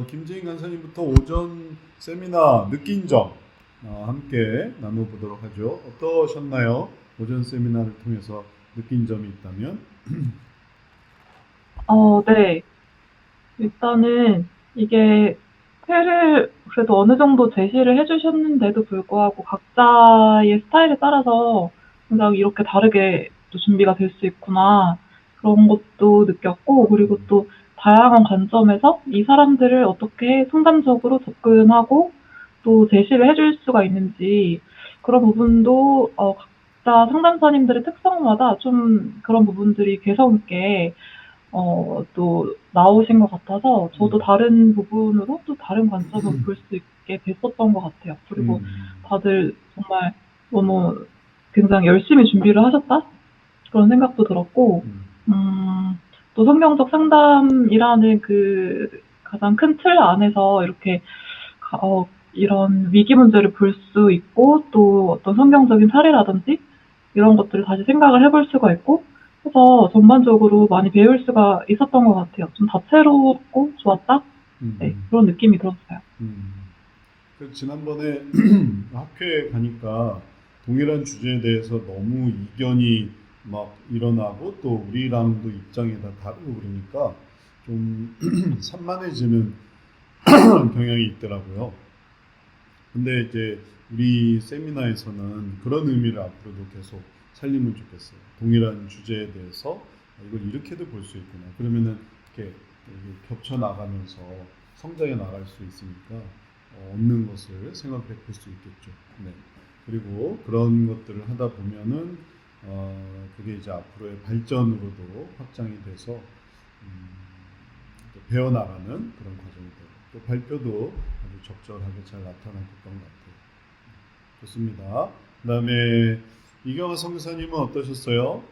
김재인 간사님부터 오전 세미나 느낀 점 함께 나눠보도록 하죠. 어떠셨나요? 오전 세미나를 통해서 느낀 점이 있다면? 네. 일단은 이게 틀을 그래도 어느 정도 제시를 해주셨는데도 불구하고 각자의 스타일에 따라서 굉장히 이렇게 다르게 또 준비가 될 수 있구나. 그런 것도 느꼈고, 그리고 음, 또 다양한 관점에서 이 사람들을 어떻게 순간적으로 접근하고 또 제시를 해줄 수가 있는지 그런 부분도 각자 상담사님들의 특성마다 좀 그런 부분들이 개성 있게 또 나오신 것 같아서 저도 음, 다른 부분으로 또 다른 관점으로 볼 수 있게 됐었던 것 같아요. 그리고 음, 다들 정말 너무 굉장히 열심히 준비를 하셨다? 그런 생각도 들었고, 음, 음, 또 성경적 상담이라는 그 가장 큰 틀 안에서 이렇게 이런 위기 문제를 볼 수 있고 또 어떤 성경적인 사례라든지 이런 것들을 다시 생각을 해볼 수가 있고 해서 전반적으로 많이 배울 수가 있었던 것 같아요. 좀 다채롭고 좋았다? 네, 음, 그런 느낌이 들었어요. 음. 지난번에 학회에 가니까 동일한 주제에 대해서 너무 이견이 막 일어나고 또 우리랑도 입장이 다 다르고 그러니까 좀 산만해지는 경향이 있더라고요. 근데 이제 우리 세미나에서는 그런 의미를 앞으로도 계속 살리면 좋겠어요. 동일한 주제에 대해서 이걸 이렇게도 볼 수 있구나. 그러면은 이렇게 겹쳐 나가면서 성장해 나갈 수 있으니까 얻는 것을 생각해 볼 수 있겠죠. 네. 그리고 그런 것들을 하다 보면은 그게 이제 앞으로의 발전으로도 확장이 돼서 배워나가는 그런 과정이 되고 또 발표도 아주 적절하게 잘 나타났던 것 같아요. 좋습니다. 그다음에 이경화 선교사님은 어떠셨어요?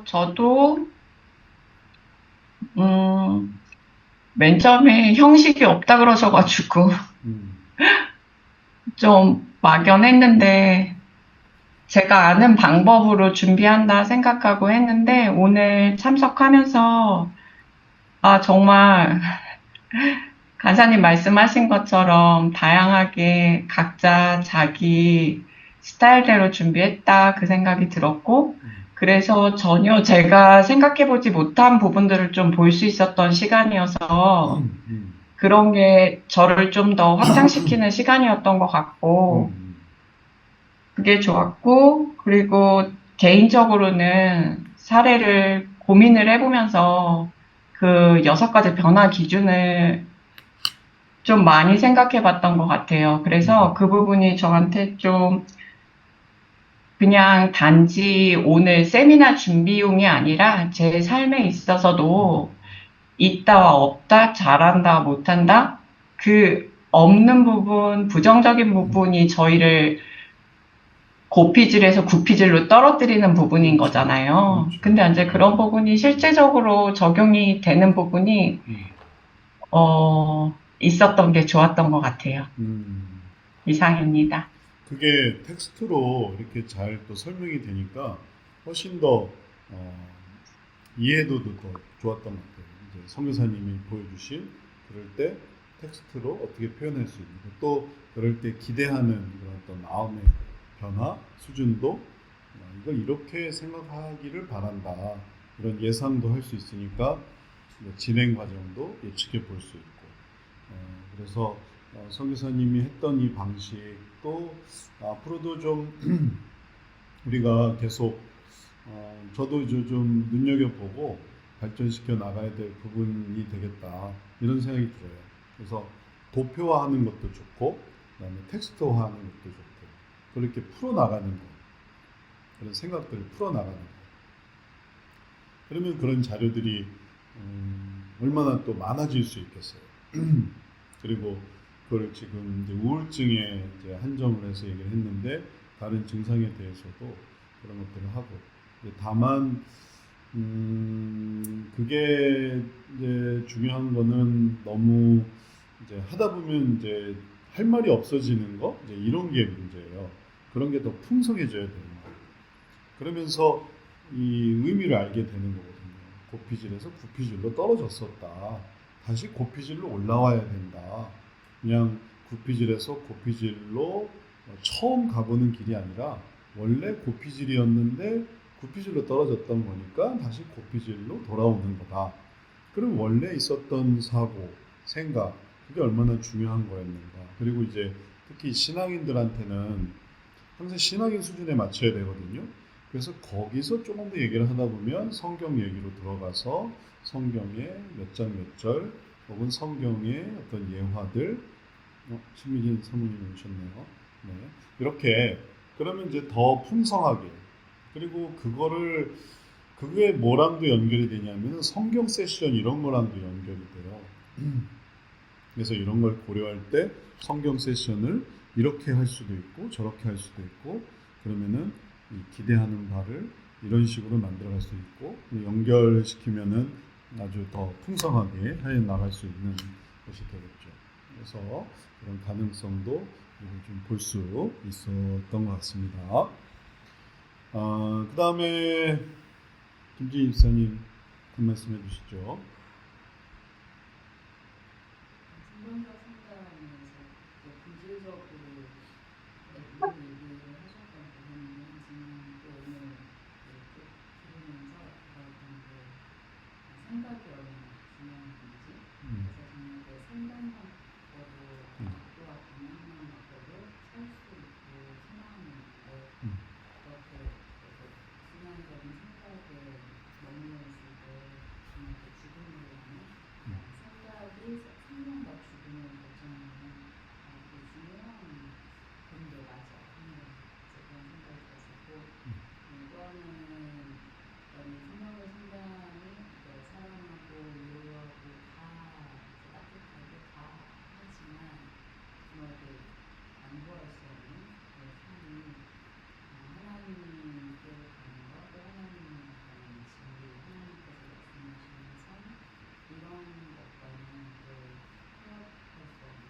저도, 맨 처음에 형식이 없다 그러셔가지고, 음, 좀 막연했는데, 제가 아는 방법으로 준비한다 생각하고 했는데, 오늘 참석하면서, 정말, 간사님 말씀하신 것처럼 다양하게 각자 자기 스타일대로 준비했다 그 생각이 들었고, 음, 그래서 전혀 제가 생각해보지 못한 부분들을 좀 볼 수 있었던 시간이어서, 음, 그런 게 저를 좀 더 확장시키는 시간이었던 것 같고, 음, 그게 좋았고, 그리고 개인적으로는 사례를 고민을 해보면서 그 6가지 변화 기준을 좀 많이 생각해 봤던 것 같아요. 그래서 음, 그 부분이 저한테 좀 그냥 단지 오늘 세미나 준비용이 아니라 제 삶에 있어서도 있다와 없다, 잘한다, 못한다, 그 없는 부분, 부정적인 부분이 저희를 고피질에서 구피질로 떨어뜨리는 부분인 그렇죠. 거잖아요. 그렇죠. 근데 이제 그런 부분이 실제적으로 적용이 되는 부분이, 음, 있었던 게 좋았던 것 같아요. 음. 이상입니다. 그게 텍스트로 이렇게 잘 또 설명이 되니까 훨씬 더 이해도도 더 좋았던 것 같아요. 이제 성교사님이 보여주신 그럴 때 텍스트로 어떻게 표현할 수 있는 또 그럴 때 기대하는 그런 어떤 마음의 변화 수준도 이걸 이렇게 생각하기를 바란다 이런 예상도 할 수 있으니까 진행 과정도 예측해 볼 수 있고 그래서 성교사님이 했던 이 방식도 앞으로도 좀 우리가 계속 저도 이제 좀 눈여겨보고 발전시켜 나가야 될 부분이 되겠다 이런 생각이 들어요. 그래서 도표화하는 것도 좋고 그다음에 텍스트화하는 것도 좋고 그렇게 풀어나가는 거 그런 생각들을 풀어나가는 거 그러면 그런 자료들이 얼마나 또 많아질 수 있겠어요. 그리고 그걸 지금 이제 우울증에 이제 한정을 해서 얘기를 했는데 다른 증상에 대해서도 그런 것들을 하고 다만 그게 이제 중요한 거는 너무 이제 하다 보면 이제 할 말이 없어지는 거 이제 이런 게 문제예요. 그런 게 더 풍성해져야 되는 거예요. 그러면서 이 의미를 알게 되는 거거든요. 고피질에서 구피질로 떨어졌었다. 다시 고피질로 올라와야 된다. 그냥 구피질에서 고피질로 처음 가보는 길이 아니라 원래 고피질이었는데 구피질로 떨어졌던 거니까 다시 고피질로 돌아오는 거다. 그럼 원래 있었던 사고, 생각, 그게 얼마나 중요한 거였는가. 그리고 이제 특히 신앙인들한테는 항상 신앙인 수준에 맞춰야 되거든요. 그래서 거기서 조금 더 얘기를 하다 보면 성경 얘기로 들어가서 성경의 몇 장 몇 절 혹은 성경의 어떤 예화들, 신미진 사모님이 오셨네요. 네. 이렇게 그러면 이제 더 풍성하게, 그리고 그게 뭐랑도 연결이 되냐면 성경 세션 이런 거랑도 연결이 돼요. 그래서 이런 걸 고려할 때 성경 세션을 이렇게 할 수도 있고 저렇게 할 수도 있고, 그러면은 이 기대하는 바를 이런 식으로 만들어갈 수 있고, 연결시키면은 아주 더 풍성하게 해 나갈 수 있는 것이 되겠죠. 그래서 그런 가능성도 좀 볼 수 있었던 것 같습니다. 그 다음에 김지희 입사님 한 말씀 해주시죠. 중간적 상담에서 본질적으로 이런 얘기를 하셨던 부분이긴 하지만 또 오늘 들으면서 알았던 게 생각이 얼마나 중요한 건지, 그래서 정말 그 생각만으로 각도와 방향만 바꿔도 살 수 있고 희망이 있고, 그렇게 순환적인 생각에 머물러 있을 때 정말 그 죽음으로 가는 생각이 생명과 죽음을 결정하는 되게 중요한 건데 맞아 하는 그런 생각이 들었었고, 또 하나는 생명의 순간이 사랑하고 위로하고 다 따뜻하게 다 하지만 정말 안 구할 수 없는 그 삶이 하나님께로 가는 것, 또 하나님을 가는 진리, 하나님께서 말씀하시는 삶, 이런 것과는 또 타협할 수 없는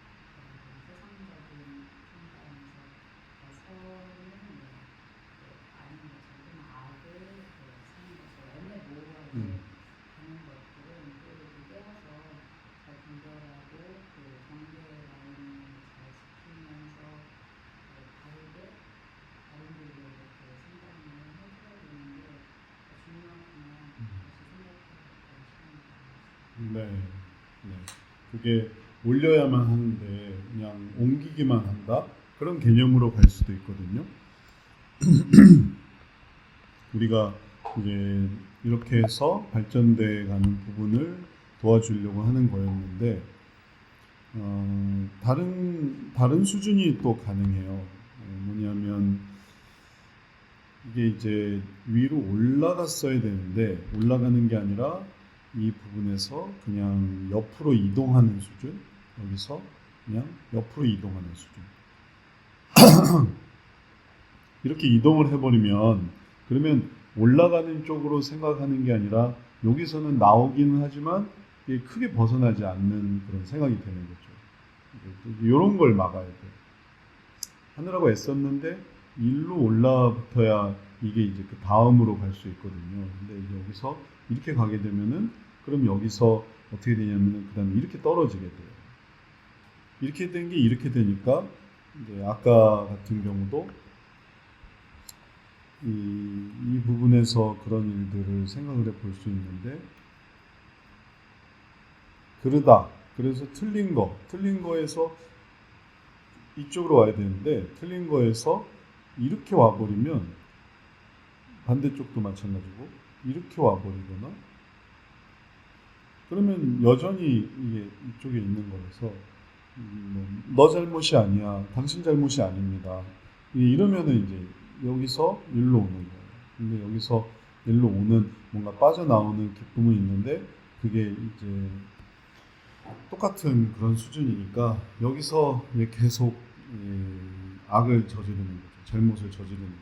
그런 세상적인 상담에서 서는 아닌 것처럼 또는 악을 사는 것처럼 애매모호하게 가는 것들은 또 이렇게 깨어서 잘 분별하고 그 경계 라인을 잘 지키면서 바르게 다른 분들에게 이렇게 상담을 해줘야 되는 게 중요하구나 다시 생각해봤던 시간이 많았어요. 네, 네. 그게 올려야만 하는데 그냥 옮기기만 한다? 그런 개념으로 갈 수도 있거든요. 우리가 이제 이렇게 해서 발전돼 가는 부분을 도와주려고 하는 거였는데, 다른 수준이 또 가능해요. 뭐냐면 이게 이제 위로 올라갔어야 되는데 올라가는 게 아니라 이 부분에서 그냥 옆으로 이동하는 수준, 여기서 그냥 옆으로 이동하는 수준. 이렇게 이동을 해버리면, 그러면 올라가는 쪽으로 생각하는 게 아니라 여기서는 나오기는 하지만 이게 크게 벗어나지 않는 그런 생각이 되는 거죠. 이런 걸 막아야 돼요. 하느라고 애썼는데 일로 올라붙어야 이게 이제 그 다음으로 갈 수 있거든요. 근데 이제 여기서 이렇게 가게 되면은, 그럼 여기서 어떻게 되냐면은 그 다음에 이렇게 떨어지게 돼요. 이렇게 된 게 이렇게 되니까 이제 아까 같은 경우도 이 부분에서 그런 일들을 생각을 해 볼 수 있는데, 그러다 그래서 틀린 거에서 이쪽으로 와야 되는데 틀린 거에서 이렇게 와버리면 반대쪽도 마찬가지고 이렇게 와버리거나, 그러면 여전히 이게 이쪽에 있는 거라서 너 잘못이 아니야, 당신 잘못이 아닙니다, 이러면은 이제 여기서 일로 오는 거예요. 근데 여기서 일로 오는 뭔가 빠져나오는 기쁨은 있는데 그게 이제 똑같은 그런 수준이니까 여기서 계속 악을 저지르는 거죠. 잘못을 저지르는 거죠.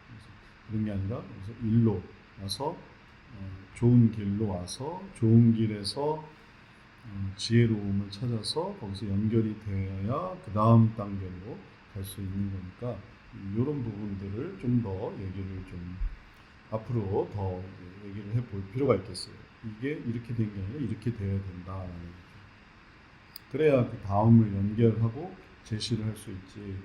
그래서 그런 게 아니라 여기서 일로 와서 좋은 길로 와서 좋은 길에서 지혜로움을 찾아서 거기서 연결이 되어야 그 다음 단계로 갈 수 있는 거니까, 이런 부분들을 좀 더 얘기를 좀 앞으로 더 이제 얘기를 해볼 필요가 있겠어요. 이게 이렇게 된 게 아니라 이렇게 되어야 된다라는 거죠. 그래야 그 다음을 연결하고 제시를 할 수 있지.